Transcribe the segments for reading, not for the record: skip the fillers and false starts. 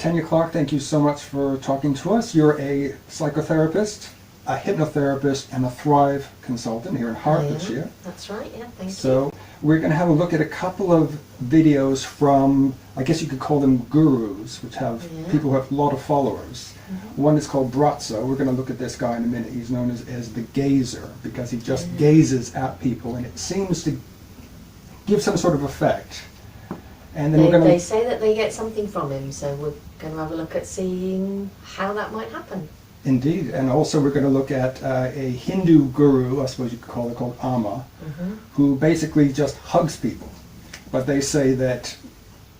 Tania Clarke, thank you so much for talking to us. You're a psychotherapist, a hypnotherapist, and a Thrive consultant here in Hertfordshire. That's right, yeah, thank you. So we're going to have a look at a couple of videos from, I guess you could call them gurus, which have people who have a lot of followers. One is called Braco. We're going to look at this guy in a minute. He's known as the gazer because he just gazes at people, and it seems to give some sort of effect. And then they say that they get something from him, so we're going to have a look at seeing how that might happen. Indeed, and also we're going to look at a Hindu guru, I suppose you could call it, called Amma, who basically just hugs people. But they say that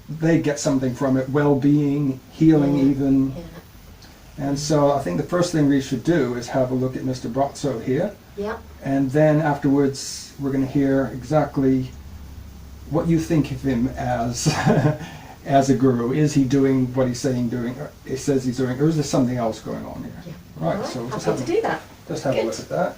they get something from it, well-being, healing even. Yeah. And so I think the first thing we should do is have a look at Mr. Braco here. Yeah. And then afterwards we're going to hear exactly what you think of him as as a guru. Is he doing what he's saying he says he's doing, or is there something else going on here? Yeah. Right, so just have to do that. Just have a look at that.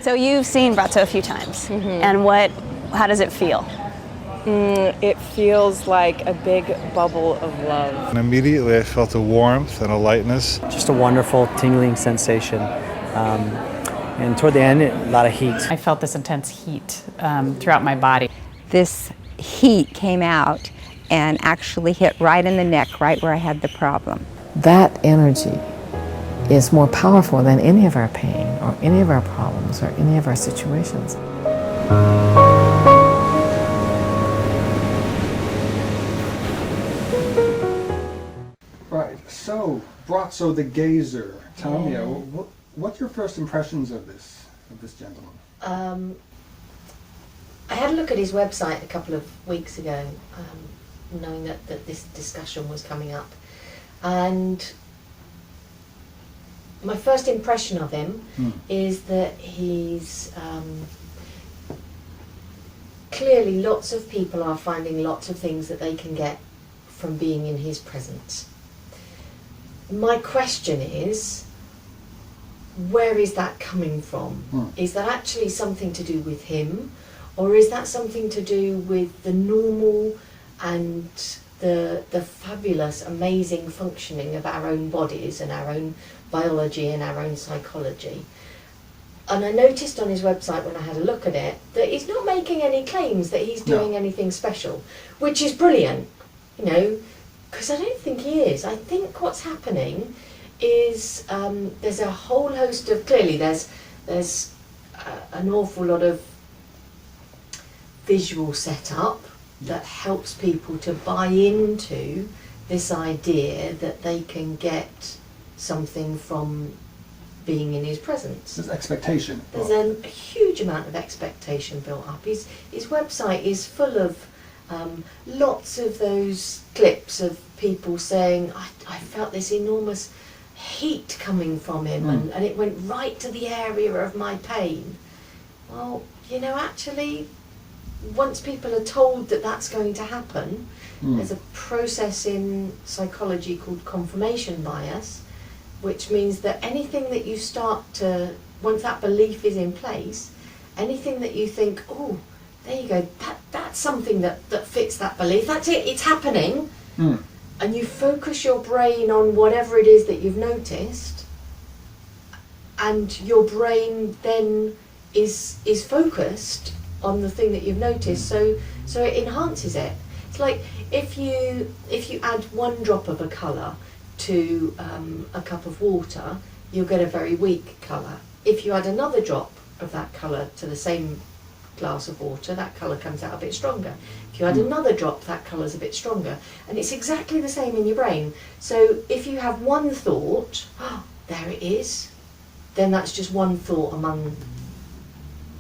So you've seen Braco a few times, and how does it feel? It feels like a big bubble of love. And immediately I felt a warmth and a lightness. Just a wonderful tingling sensation. And toward the end, a lot of heat. I felt this intense heat throughout my body. This heat came out and actually hit right in the neck, right where I had the problem. That energy is more powerful than any of our pain or any of our problems or any of our situations. Right, so Braco the gazer, Tania, what's your first impressions of this gentleman? I had a look at his website a couple of weeks ago, knowing that this discussion was coming up, and my first impression of him is that he's clearly lots of people are finding lots of things that they can get from being in his presence. My question is, where is that coming from? Is that actually something to do with him, or is that something to do with the normal and the fabulous, amazing functioning of our own bodies and our own biology and our own psychology? And I noticed on his website when I had a look at it that he's not making any claims that he's doing anything special, which is brilliant, because I don't think he is. I think what's happening is there's a whole host of, clearly there's an awful lot of visual setup that helps people to buy into this idea that they can get something from being in his presence. There's expectation. There's a huge amount of expectation built up. His website is full of lots of those clips of people saying, I felt this enormous heat coming from him and it went right to the area of my pain. Well, actually, once people are told that that's going to happen, there's a process in psychology called confirmation bias, which means that anything that you start to, once that belief is in place, anything that you think, oh, there you go, that's something that fits that belief, that's it, it's happening, and you focus your brain on whatever it is that you've noticed, and your brain then is focused on the thing that you've noticed, so So it enhances it. It's like if you add one drop of a colour to a cup of water, you'll get a very weak colour. If you add another drop of that colour to the same glass of water, that colour comes out a bit stronger. If you add another drop, that colour's a bit stronger. And it's exactly the same in your brain. So if you have one thought, oh, there it is, then that's just one thought among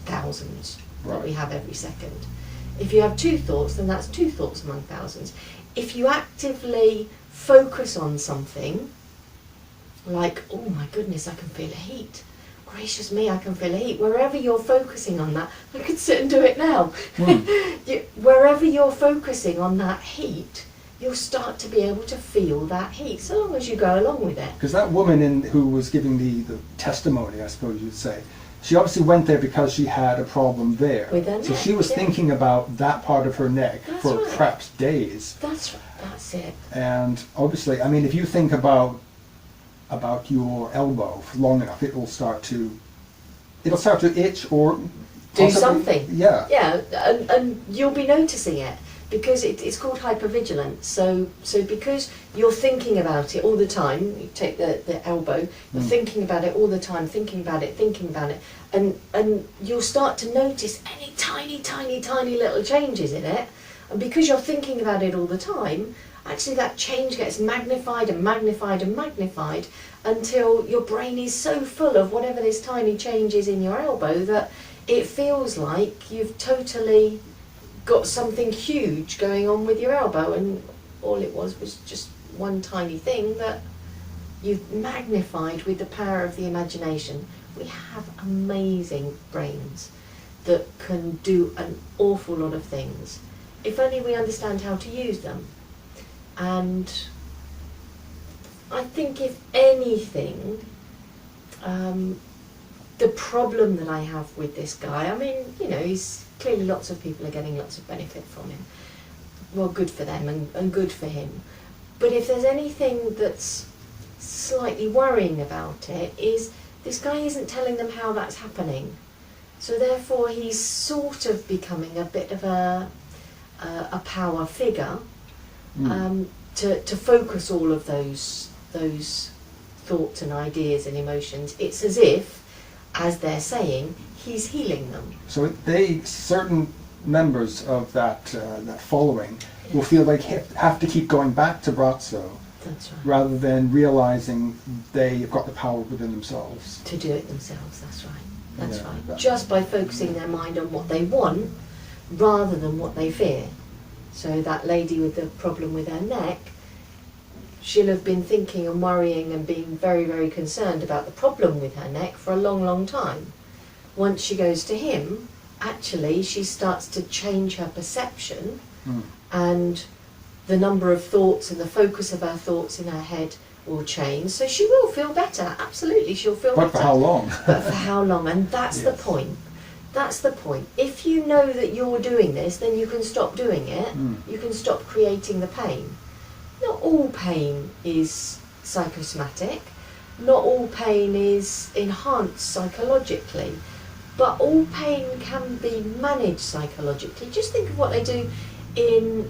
thousands that we have every second. If you have two thoughts, then that's two thoughts among thousands. If you actively focus on something, like, oh my goodness, I can feel a heat. Gracious me, I can feel a heat. Wherever you're focusing on that, I could sit and do it now. Wherever you're focusing on that heat, you'll start to be able to feel that heat, so long as you go along with it. Because that woman who was giving the testimony, I suppose you'd say, she obviously went there because she had a problem there. With her so neck, she was thinking about that part of her neck for perhaps days. That's it. And obviously, I mean, if you think about your elbow for long enough, it'll start to itch or do something. Yeah. Yeah, and you'll be noticing it because it's called hypervigilance. So because you're thinking about it all the time, you take the elbow, you're thinking about it all the time, thinking about it, and you'll start to notice any tiny little changes in it. And because you're thinking about it all the time, actually that change gets magnified and magnified and magnified until your brain is so full of whatever this tiny change is in your elbow that it feels like you've totally got something huge going on with your elbow, and all it was just one tiny thing that you've magnified with the power of the imagination. We have amazing brains that can do an awful lot of things if only we understand how to use them. And I think if anything, the problem that I have with this guy, I mean, you know, he's clearly lots of people are getting lots of benefit from him. Well, good for them and good for him. But if there's anything that's slightly worrying about it, is this guy isn't telling them how that's happening. So therefore he's sort of becoming a bit of a power figure to focus all of those thoughts and ideas and emotions. It's as if, as they're saying, he's healing them. So certain members of that following will feel like have to keep going back to Braco. That's right. Rather than realizing they've got the power within themselves. To do it themselves, that's right. That's Yeah, right. Just by focusing their mind on what they want rather than what they fear. So that lady with the problem with her neck, she'll have been thinking and worrying and being very, very concerned about the problem with her neck for a long, long time. Once she goes to him, actually she starts to change her perception and the number of thoughts and the focus of her thoughts in her head will change. So she will feel better, absolutely, she'll feel better. But for how long? But for how long? And that's the point. That's the point. If you know that you're doing this, then you can stop doing it. You can stop creating the pain. Not all pain is psychosomatic. Not all pain is enhanced psychologically. But all pain can be managed psychologically. Just think of what they do in,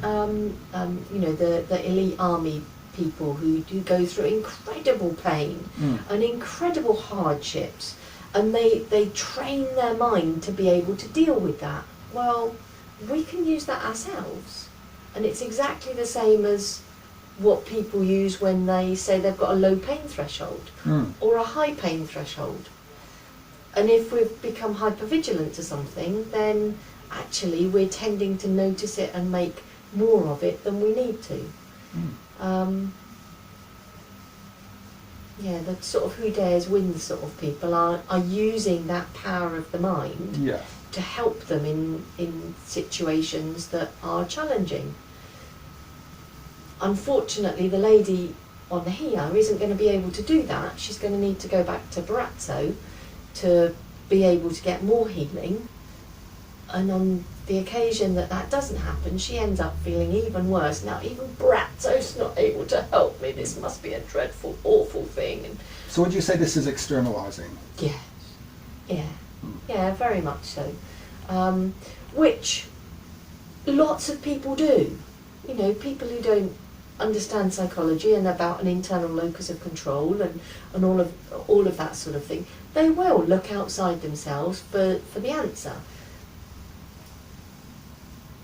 you know, the elite army people who do go through incredible pain and incredible hardships. And they train their mind to be able to deal with that. Well, we can use that ourselves. And it's exactly the same as what people use when they say they've got a low pain threshold or a high pain threshold. And if we've become hypervigilant to something, then actually we're tending to notice it and make more of it than we need to. Yeah, the sort of who dares win sort of people are using that power of the mind to help them in situations that are challenging. Unfortunately, the lady on here isn't going to be able to do that. She's going to need to go back to Braco to be able to get more healing. And on the occasion that that doesn't happen, she ends up feeling even worse. Now, even Braco's not able to help me. This must be a dreadful, awful thing. And So would you say this is externalizing? yeah, very much so. Which lots of people do. You know, people who don't understand psychology and about an internal locus of control and all of that sort of thing, they will look outside themselves for the answer.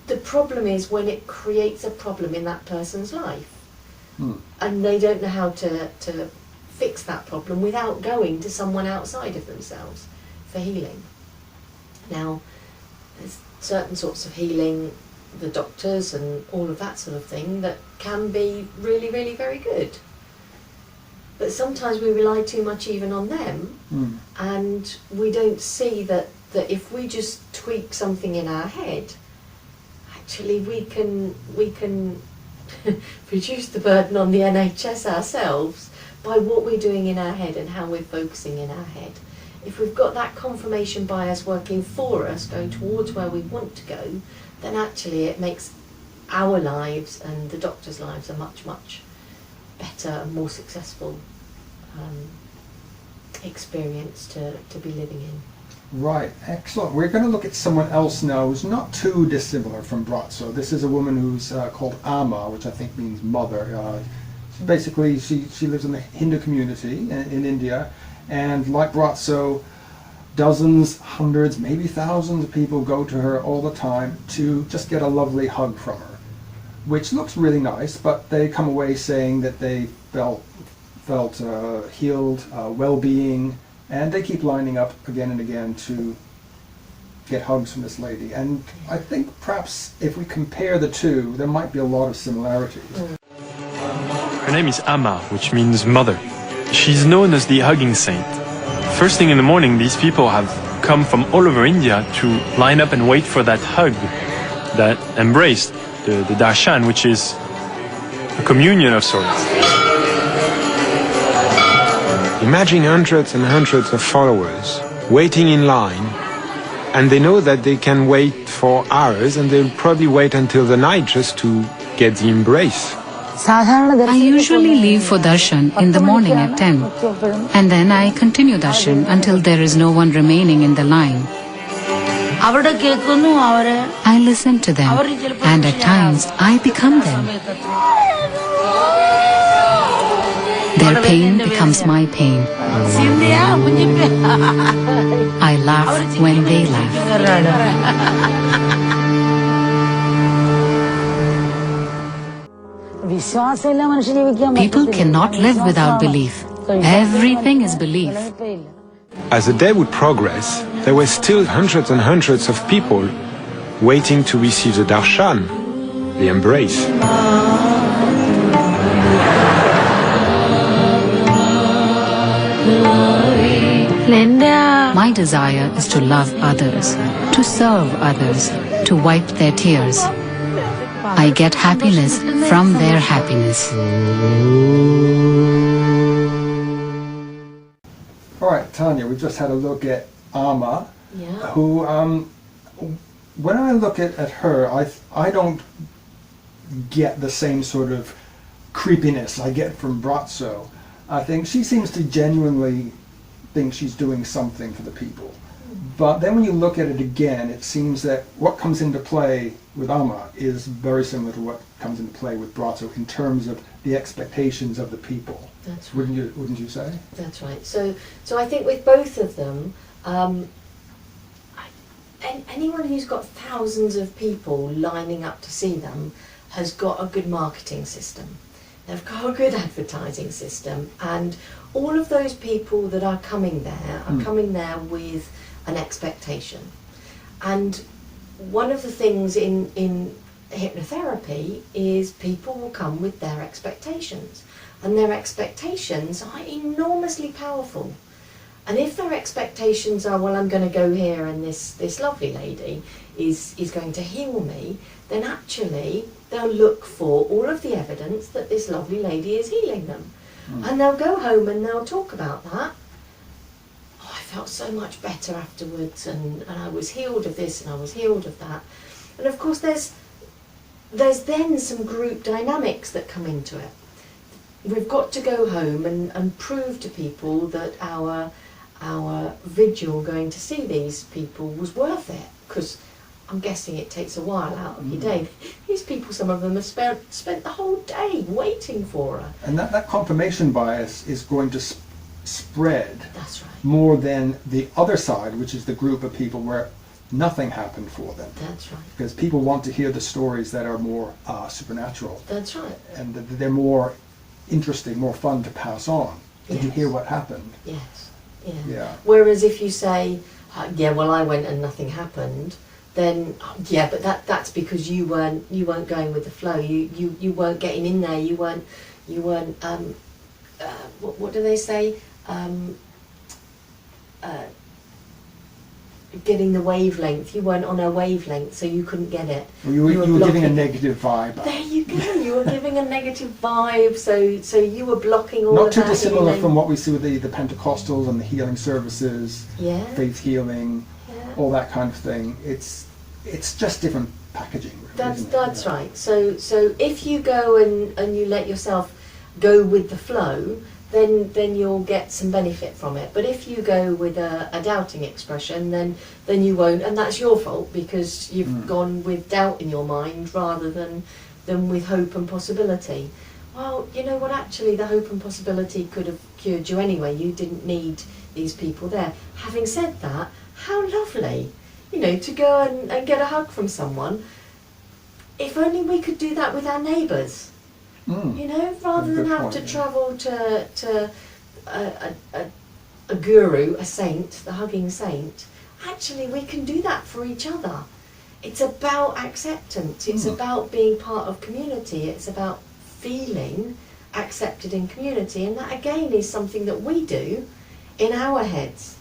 The problem is when it creates a problem in that person's life, and they don't know how to fix that problem without going to someone outside of themselves for healing. Now, there's certain sorts of healing, the doctors and all of that sort of thing, that can be really, really very good. But sometimes we rely too much even on them, and we don't see that if we just tweak something in our head, actually we can reduce the burden on the NHS ourselves by what we're doing in our head and how we're focusing in our head. If we've got that confirmation bias working for us, going towards where we want to go, then actually it makes our lives and the doctor's lives a much, much better and more successful experience to be living in. Right, excellent. We're going to look at someone else now who's not too dissimilar from Braco. This is a woman who's called Amma, which I think means mother. Basically, she lives in the Hindu community in India, and like Braco, dozens, hundreds, maybe thousands of people go to her all the time to just get a lovely hug from her, which looks really nice, but they come away saying that they felt healed, well-being, and they keep lining up again and again to get hugs from this lady. And I think perhaps if we compare the two, there might be a lot of similarities. Her name is Amma, which means mother. She's known as the hugging saint. First thing in the morning, these people have come from all over India to line up and wait for that hug, that embrace, the darshan, which is a communion of sorts. Imagine hundreds and hundreds of followers waiting in line, and they know that they can wait for hours, and they'll probably wait until the night just to get the embrace. I usually leave for darshan in the morning at 10, and then I continue darshan until there is no one remaining in the line. I listen to them, and at times I become them. Their pain becomes my pain. I laugh when they laugh. People cannot live without belief. Everything is belief. As the day would progress, there were still hundreds and hundreds of people waiting to receive the darshan, the embrace. My desire is to love others, to serve others, to wipe their tears. I get happiness from their happiness. All right, Tania, we just had a look at Amma, who, when I look at her, I don't get the same sort of creepiness I get from Braco. I think she seems to genuinely think she's doing something for the people. But then when you look at it again, it seems that what comes into play with Amma is very similar to what comes into play with Braco in terms of the expectations of the people. That's right. Wouldn't you say? That's right. So I think with both of them, anyone who's got thousands of people lining up to see them has got a good marketing system. They've got a good advertising system, and all of those people that are coming there are coming there with an expectation. And one of the things in hypnotherapy is people will come with their expectations, and their expectations are enormously powerful. And if their expectations are, well, I'm going to go here and this lovely lady is going to heal me, then actually they'll look for all of the evidence that this lovely lady is healing them. And they'll go home and they'll talk about that. Oh, I felt so much better afterwards, and I was healed of this and I was healed of that. And of course there's then some group dynamics that come into it. We've got to go home and prove to people that our vigil going to see these people was worth it, because I'm guessing it takes a while out of your day. These people, some of them have spent the whole day waiting for her. And that confirmation bias is going to spread That's right. more than the other side, which is the group of people where nothing happened for them. That's right. Because people want to hear the stories that are more supernatural. That's right. And they're more interesting, more fun to pass on. Did you hear what happened? Yes. Yeah. Whereas if you say, yeah, well, I went and nothing happened, then yeah, but that's because you weren't going with the flow. You weren't getting in there. You weren't. What do they say? Getting the wavelength. You weren't on a wavelength, so you couldn't get it. Well, you were giving a negative vibe. There you go. You were giving a negative vibe, so you were blocking all Not of too that dissimilar healing. from what we see with the Pentecostals and the healing services, Yeah. faith healing, all that kind of thing. It's just different packaging. Really, isn't it? That's right. So if you go and you let yourself go with the flow, then you'll get some benefit from it. But if you go with a doubting expression, then you won't, and that's your fault because you've gone with doubt in your mind rather than with hope and possibility. Well, you know what, actually the hope and possibility could have cured you anyway. You didn't need these people there. Having said that, how lovely, to go and get a hug from someone. If only we could do that with our neighbours. Rather than have to travel to a guru, a saint, the hugging saint. Actually, we can do that for each other. It's about acceptance. It's about being part of community. It's about feeling accepted in community. And that, again, is something that we do in our heads.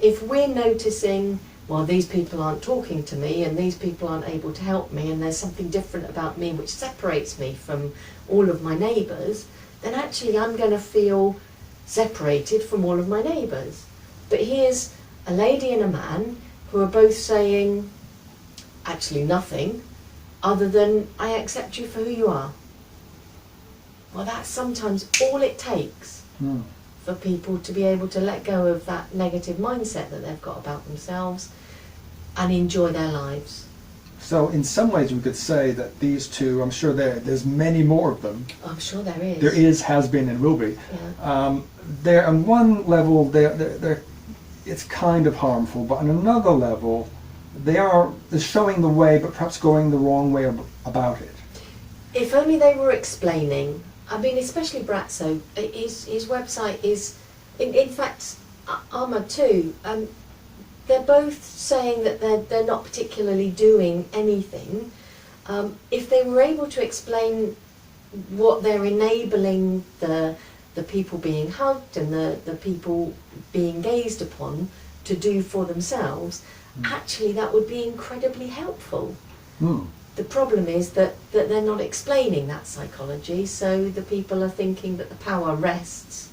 If we're noticing, well, these people aren't talking to me and these people aren't able to help me and there's something different about me which separates me from all of my neighbours, then actually I'm going to feel separated from all of my neighbours. But here's a lady and a man who are both saying actually nothing other than I accept you for who you are. Well, that's sometimes all it takes for people to be able to let go of that negative mindset that they've got about themselves and enjoy their lives. So in some ways we could say that these two, I'm sure there's many more of them. I'm sure there is. There is, has been, and will be. Yeah. They're on one level, they're it's kind of harmful, but on another level, they're showing the way, but perhaps going the wrong way about it. If only they were explaining. I mean, especially Braco, his website is, in fact, Amma too. They're both saying that they're not particularly doing anything. If they were able to explain what they're enabling the people being hugged and the people being gazed upon to do for themselves, actually that would be incredibly helpful. The problem is that they're not explaining that psychology, so the people are thinking that the power rests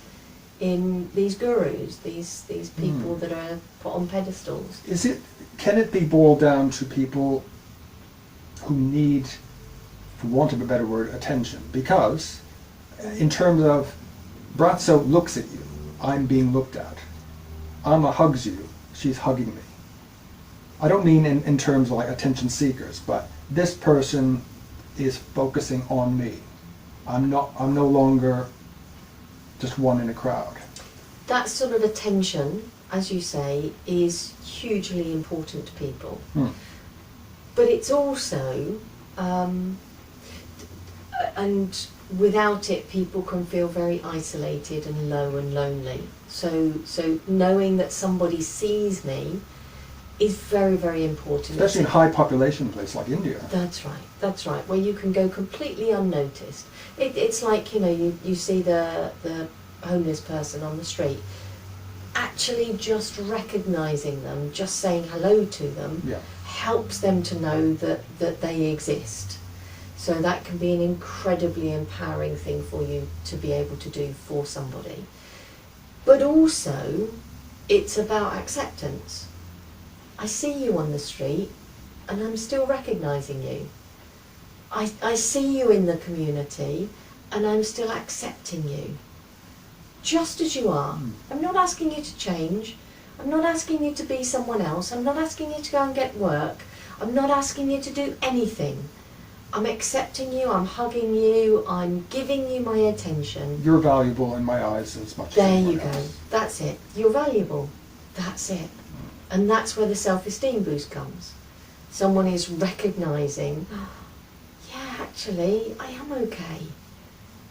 in these gurus, these people that are put on pedestals. Can it be boiled down to people who need, for want of a better word, attention? Because in terms of Braco looks at you, I'm being looked at. Amma hugs you, she's hugging me. I don't mean in terms of like attention seekers, but this person is focusing on me. I'm no longer just one in a crowd. That sort of attention, as you say, is hugely important to people. But it's also, and without it, people can feel very isolated and low and lonely. So knowing that somebody sees me is very, very important. Especially in high population place like India. That's right, where you can go completely unnoticed. It's like, you see the homeless person on the street. Actually just recognising them, just saying hello to them, helps them to know that they exist. So that can be an incredibly empowering thing for you to be able to do for somebody. But also, it's about acceptance. I see you on the street and I'm still recognising you. I see you in the community and I'm still accepting you. Just as you are. I'm not asking you to change. I'm not asking you to be someone else. I'm not asking you to go and get work. I'm not asking you to do anything. I'm accepting you, I'm hugging you, I'm giving you my attention. You're valuable in my eyes as much as There anyone you go. else. That's it. You're valuable. That's it. And that's where the self-esteem boost comes. Someone is recognising, yeah, actually, I am okay.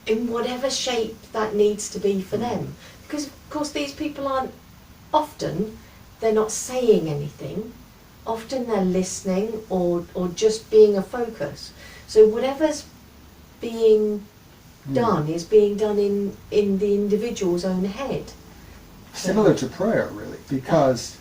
In whatever shape that needs to be for them. Because, of course, these people aren't often, they're not saying anything. Often they're listening or just being a focus. So whatever's being done is being done in the individual's own head. Similar to prayer, really, because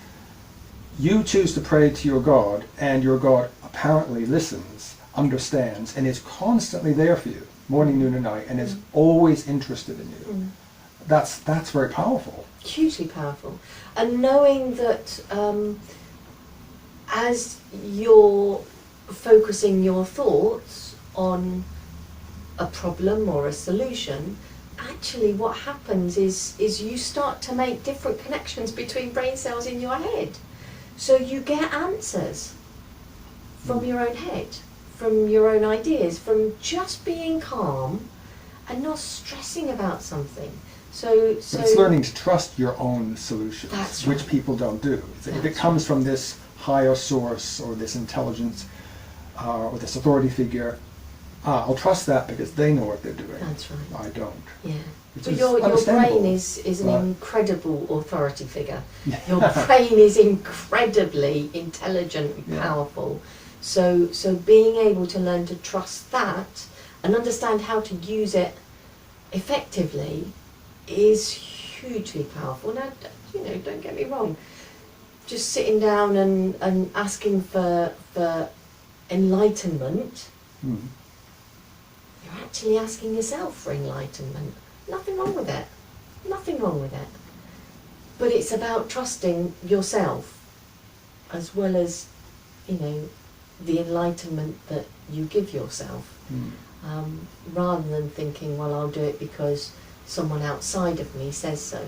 you choose to pray to your God, and your God apparently listens, understands, and is constantly there for you, morning, noon, and night, and is always interested in you. That's very powerful. Hugely powerful. And knowing that as you're focusing your thoughts on a problem or a solution, actually what happens is you start to make different connections between brain cells in your head. So you get answers from your own head, from your own ideas, from just being calm and not stressing about something. So But it's learning to trust your own solutions, That's which right. people don't do. If it comes from this higher source or this intelligence or this authority figure, I'll trust that because they know what they're doing. That's right. I don't. Yeah. Which But is your understandable. brain is an Right. incredible authority figure. Yeah. Your brain is incredibly intelligent and Yeah. powerful. So being able to learn to trust that and understand how to use it effectively is hugely powerful. Now, don't get me wrong. Just sitting down and asking for enlightenment, you're actually asking yourself for enlightenment. Nothing wrong with it. Nothing wrong with it. But it's about trusting yourself as well as, the enlightenment that you give yourself. Rather than thinking, well, I'll do it because someone outside of me says so.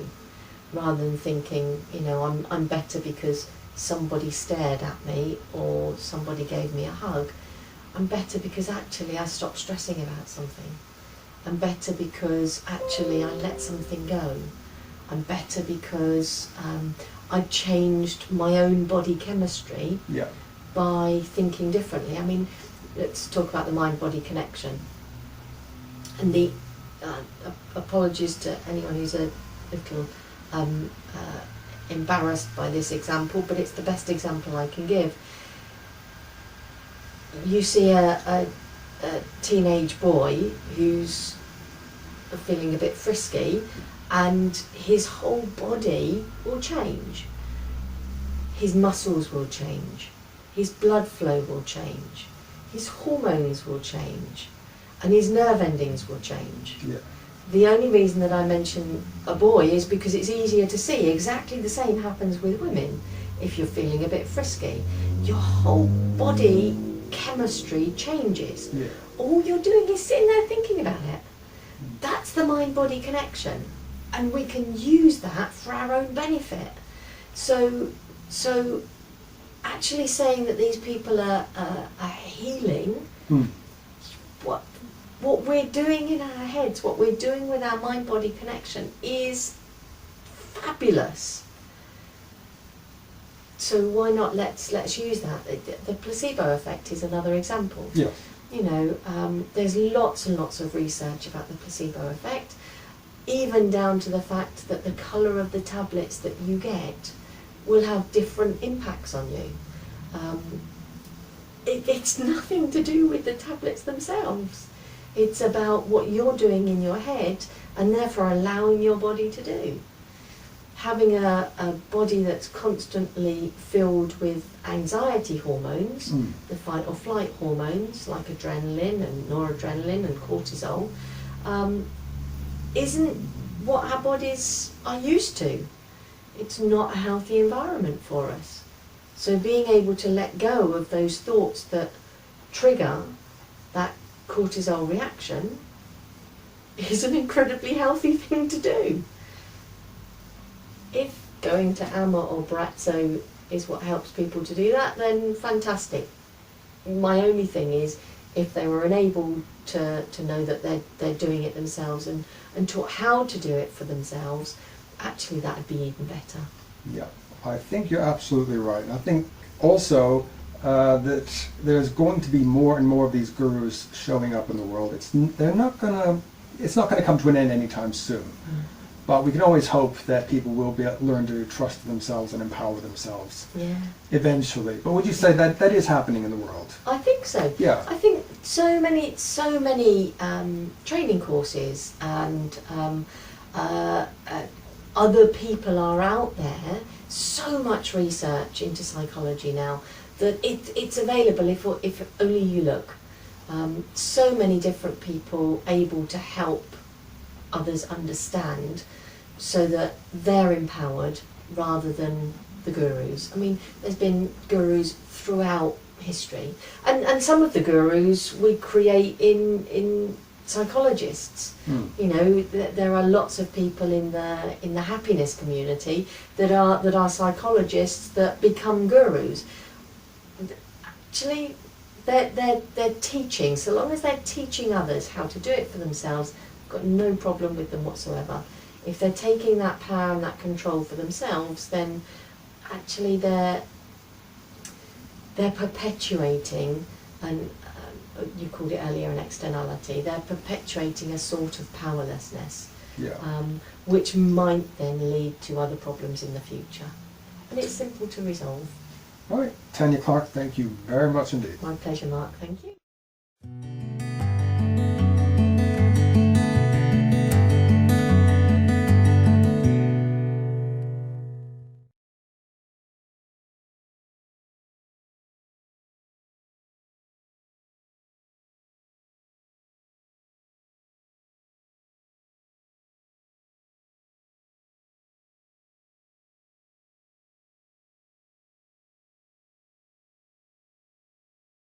Rather than thinking, I'm better because somebody stared at me or somebody gave me a hug. I'm better because actually I stopped stressing about something. I'm better because actually I let something go. I'm better because I've changed my own body chemistry by thinking differently. I mean, let's talk about the mind-body connection. And the apologies to anyone who's a little embarrassed by this example, but it's the best example I can give. You see a teenage boy who's feeling a bit frisky, and his whole body will change. His muscles will change, his blood flow will change, his hormones will change, and his nerve endings will change. Yeah. The only reason that I mention a boy is because it's easier to see. Exactly the same happens with women. If you're feeling a bit frisky, your whole body chemistry changes. Yeah. All you're doing is sitting there thinking about it. That's the mind-body connection, and we can use that for our own benefit. So actually saying that these people are healing, what we're doing in our heads, what we're doing with our mind-body connection is fabulous. So why not let's use that. The placebo effect is another example. Yeah. There's lots and lots of research about the placebo effect, even down to the fact that the colour of the tablets that you get will have different impacts on you. It's nothing to do with the tablets themselves. It's about what you're doing in your head and therefore allowing your body to do. Having a body that's constantly filled with anxiety hormones, the fight or flight hormones like adrenaline and noradrenaline and cortisol, isn't what our bodies are used to. It's not a healthy environment for us. So being able to let go of those thoughts that trigger that cortisol reaction is an incredibly healthy thing to do. If going to Amma or Braco is what helps people to do that, then fantastic. my only thing is, if they were enabled to know that they're doing it themselves and taught how to do it for themselves, actually that would be even better. Yeah, I think you're absolutely right. And I think also that there's going to be more and more of these gurus showing up in the world. It's not going to come to an end anytime soon. But we can always hope that people will learn to trust themselves and empower themselves eventually. But would you say that that is happening in the world? I think so. Yeah. I think so many training courses and other people are out there. So much research into psychology now that it's available if only you look. So many different people able to help others understand, so that they're empowered rather than the gurus. I mean, there's been gurus throughout history, and some of the gurus we create in psychologists. You know, there are lots of people in the happiness community that are psychologists that become gurus. Actually, they're teaching. So long as they're teaching others how to do it for themselves, got no problem with them whatsoever. If they're taking that power and that control for themselves, then actually they're perpetuating, and you called it earlier an externality, they're perpetuating a sort of powerlessness, which might then lead to other problems in the future. And it's simple to resolve. All right, Tania Clarke, thank you very much indeed. My pleasure, Mark. Thank you.